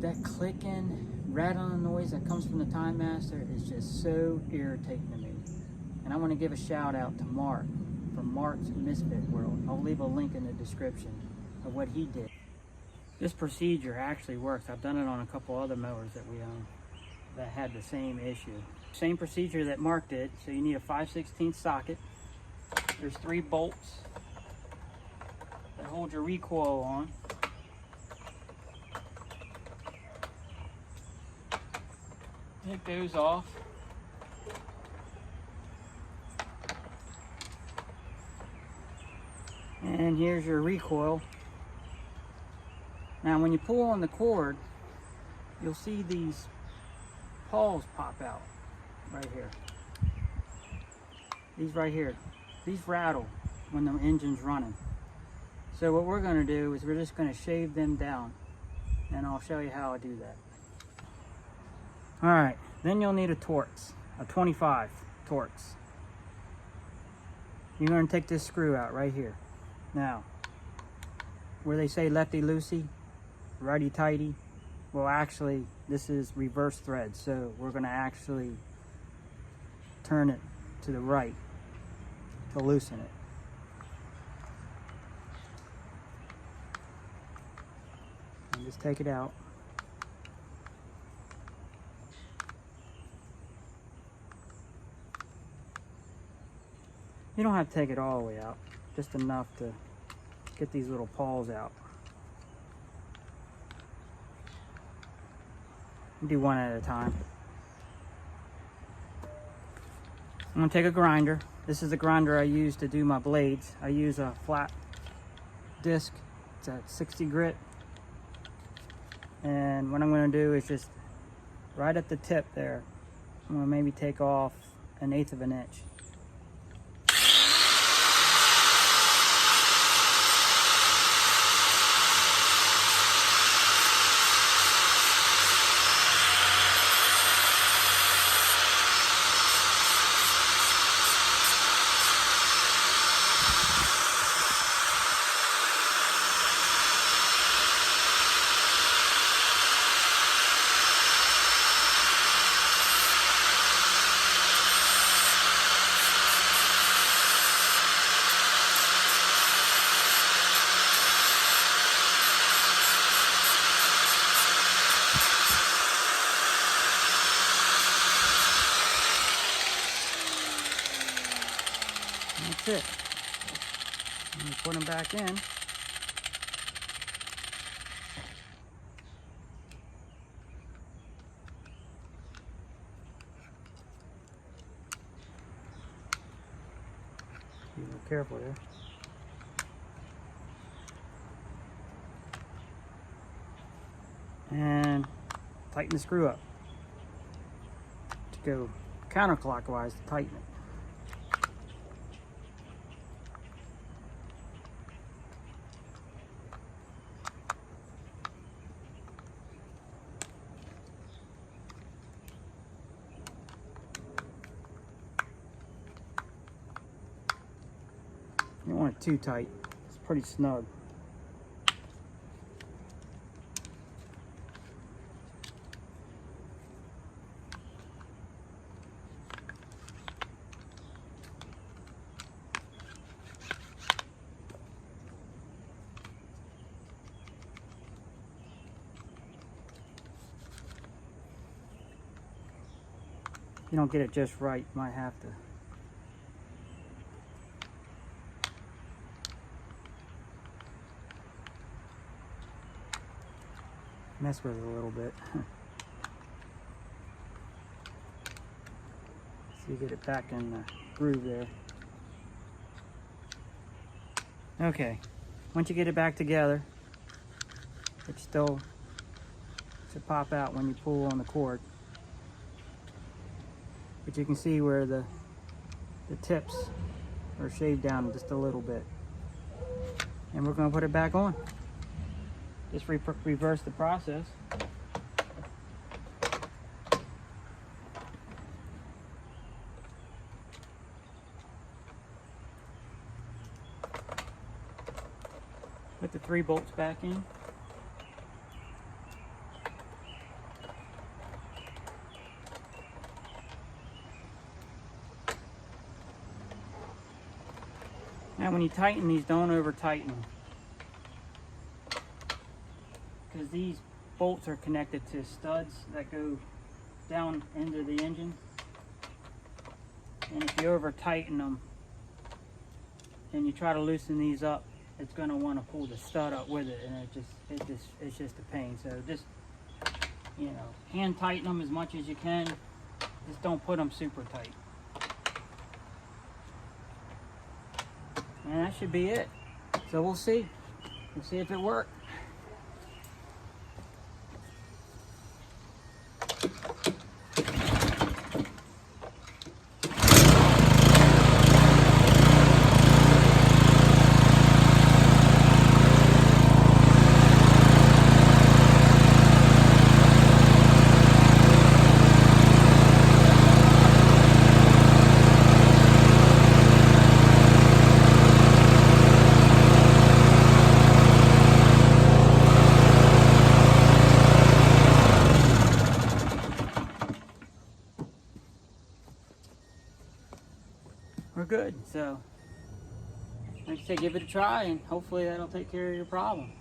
That clicking, rattling noise that comes from the Timemaster is just so irritating to me. And I want to give a shout out to Mark from Mark's Misfit World. I'll leave a link in the description of what he did. This procedure actually works. I've done it on a couple other mowers that we own that had the same issue. Same procedure that Mark did. So you need a 5/16 socket. There's 3 bolts that hold your recoil on. Take those off. And here's your recoil. Now when you pull on the cord, you'll see these pawls pop out right here. These right here. These rattle when the engine's running. So what we're going to do is we're just going to shave them down, and I'll show you how I do that. Alright, then you'll need a Torx, a 25 Torx. You're going to take this screw out right here. Now, where they say lefty loosey, righty tighty, well actually this is reverse thread, so we're going to actually turn it to the right to loosen it. And just take it out. You don't have to take it all the way out, just enough to get these little pawls out. Do one at a time. I'm going to take a grinder. This is the grinder I use to do my blades. I use a flat disc. It's a 60 grit. And what I'm going to do is just right at the tip there, I'm going to maybe take off 1/8 of an inch. That's it. And you put them back in. Be real careful there. And tighten the screw up to go counterclockwise to tighten it. You don't want it too tight. It's pretty snug. If you don't get it just right, you might have to mess with it a little bit. So you get it back in the groove there. Okay, once you get it back together, it still should pop out when you pull on the cord. But you can see where the tips are shaved down just a little bit. And we're going to put it back on. Just reverse the process. Put the 3 bolts back in. Now when you tighten these, don't over tighten them, because these bolts are connected to studs that go down into the engine, and if you over tighten them and you try to loosen these up, it's going to want to pull the stud up with it, and it's just a pain. So just, you know, hand tighten them as much as you can. Just don't put them super tight. And that should be it. So we'll see. We'll see if it works. We're good. So like I said, give it a try and hopefully that'll take care of your problem.